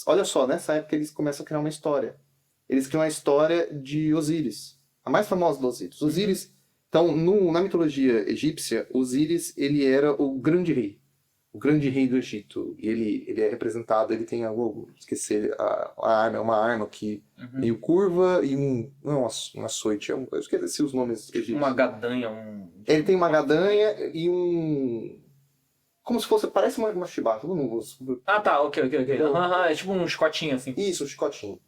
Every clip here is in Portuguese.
olha só, nessa época eles começam a criar uma história. Eles criam a história de Osíris, a mais famosa dos Osíris. Osíris, então, na mitologia egípcia, Osíris, ele era o grande rei. O grande rei do Egito. E ele é representado, ele tem algo, esqueci, a arma, é uma arma que meio curva e não é um açoite, eu esqueci os nomes egípcios. Uma gadanha, Ele tem uma gadanha e como se fosse, parece uma chibata. Ah, tá, ok. É tipo um chicotinho, assim. Isso, um chicotinho.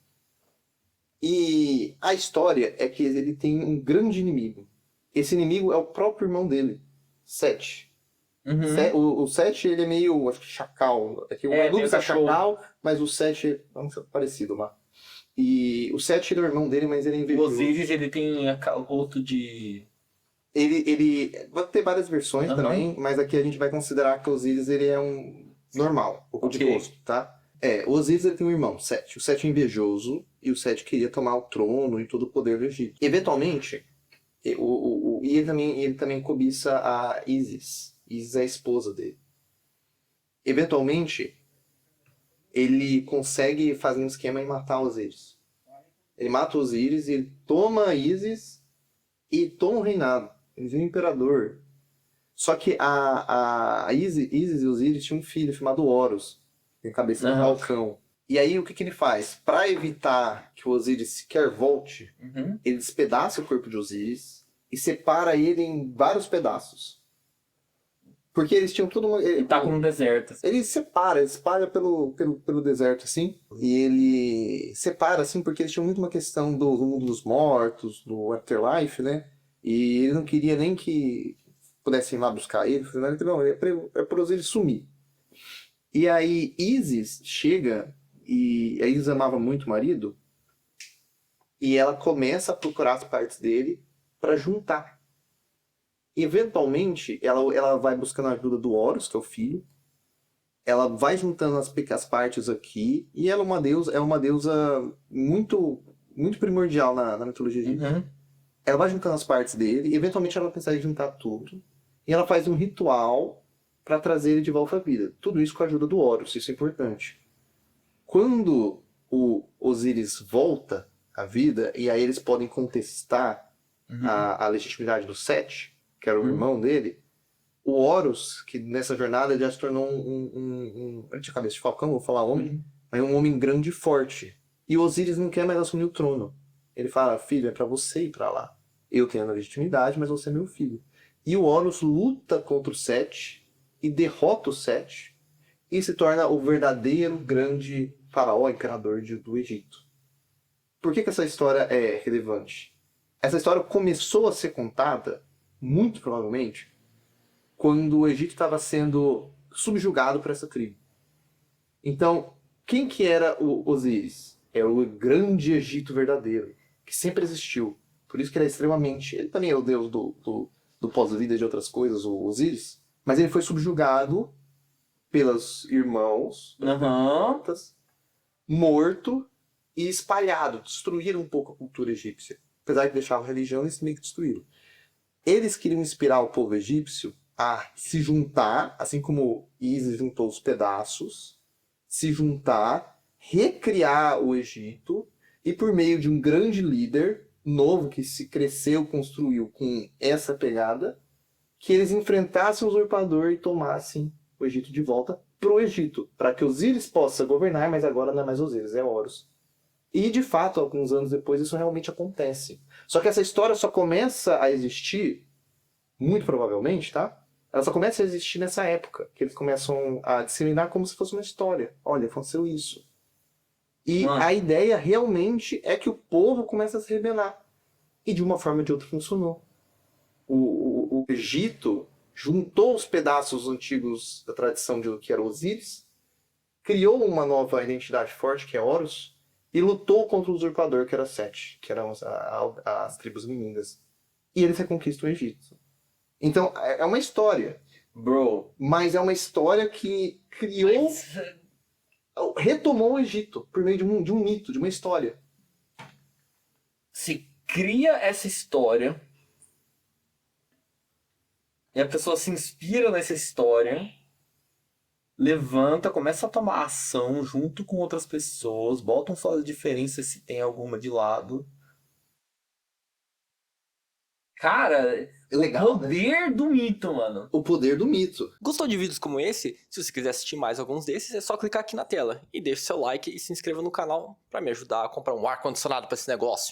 E a história é que ele tem um grande inimigo. Esse inimigo é o próprio irmão dele, Sete. O Sete, ele é meio, acho que chacal. É que o Anubis é chacal, mas o Sete é um parecido lá. E o Sete ele é o irmão dele, mas ele é O invejoso. Osíris, ele tem outro de... Ele vai ter várias versões também, mas aqui a gente vai considerar que o Osíris ele é um normal, o de gosto, tá? O Osíris ele tem um irmão, Sete. O Sete é invejoso e o Sete queria tomar o trono e todo o poder do Egito. Eventualmente, ele também cobiça a Isis. Isis é a esposa dele. Eventualmente, ele consegue fazer um esquema e matar Osíris. Ele mata Osíris e ele toma a Isis e toma o reinado. Ele vira imperador. Só que a Isis e Osíris tinham um filho chamado Horus, que tem cabeça de falcão. E aí o que ele faz? Para evitar que o Osíris sequer volte, ele despedaça o corpo de Osíris e separa ele em vários pedaços. Porque eles tinham tudo uma... Ele tá com um deserto. Assim. Ele espalha pelo deserto, assim. E ele separa, assim, porque eles tinham muito uma questão do mundo dos mortos, do afterlife, né? E ele não queria nem que pudessem ir lá buscar ele. Não, é para ele sumir. E aí Isis chega, e a Isis amava muito o marido, e ela começa a procurar as partes dele para juntar. Eventualmente, ela vai buscando a ajuda do Horus, que é o filho. Ela vai juntando as partes aqui. E ela é uma deusa muito, muito primordial na mitologia egípcia. Ela vai juntando as partes dele. E eventualmente ela consegue juntar tudo. E ela faz um ritual para trazer ele de volta à vida. Tudo isso com a ajuda do Horus. Isso é importante. Quando o Osíris volta à vida, e aí eles podem contestar a legitimidade do Sete, que era o irmão dele, o Horus, que nessa jornada ele já se tornou ele tinha cabeça de falcão, vou falar homem, mas um homem grande e forte. E o Osíris não quer mais assumir o trono. Ele fala, filho, é pra você ir pra lá. Eu tenho a legitimidade, mas você é meu filho. E o Horus luta contra o Sete e derrota o Sete e se torna o verdadeiro grande faraó, imperador do Egito. Por que essa história é relevante? Essa história começou a ser contada muito provavelmente, quando o Egito estava sendo subjugado por essa tribo. Então, quem que era o Osíris? É o grande Egito verdadeiro, que sempre existiu. Por isso que ele é extremamente... Ele também é o deus do pós-vida e de outras coisas, o Osíris. Mas ele foi subjugado pelos irmãos, morto e espalhado. Destruíram um pouco a cultura egípcia. Apesar de deixar a religião, eles meio que destruíram. Eles queriam inspirar o povo egípcio a se juntar, assim como Isis juntou os pedaços, se juntar, recriar o Egito, e por meio de um grande líder novo que se cresceu, construiu com essa pegada, que eles enfrentassem o usurpador e tomassem o Egito de volta pro Egito, para que Osíris possa governar, mas agora não é mais Osíris, é Horus. E, de fato, alguns anos depois, isso realmente acontece. Só que essa história só começa a existir, muito provavelmente, tá? Ela só começa a existir nessa época, que eles começam a disseminar como se fosse uma história. Olha, aconteceu isso. E a ideia realmente é que o povo começa a se rebelar. E de uma forma ou de outra funcionou. O Egito juntou os pedaços antigos da tradição de que era Osíris, criou uma nova identidade forte, que é Horus, e lutou contra o usurpador, que era Sete, que eram as tribos inimigas. E eles reconquistam o Egito. Então, é uma história. Bro. Mas é uma história que criou... retomou o Egito por meio de um mito, de uma história. Se cria essa história e a pessoa se inspira nessa história levanta, começa a tomar ação junto com outras pessoas, botam suas diferenças se tem alguma de lado. Cara, É legal, né? poder do mito, mano. O poder do mito. Gostou de vídeos como esse? Se você quiser assistir mais alguns desses, é só clicar aqui na tela. E deixe seu like e se inscreva no canal para me ajudar a comprar um ar-condicionado para esse negócio.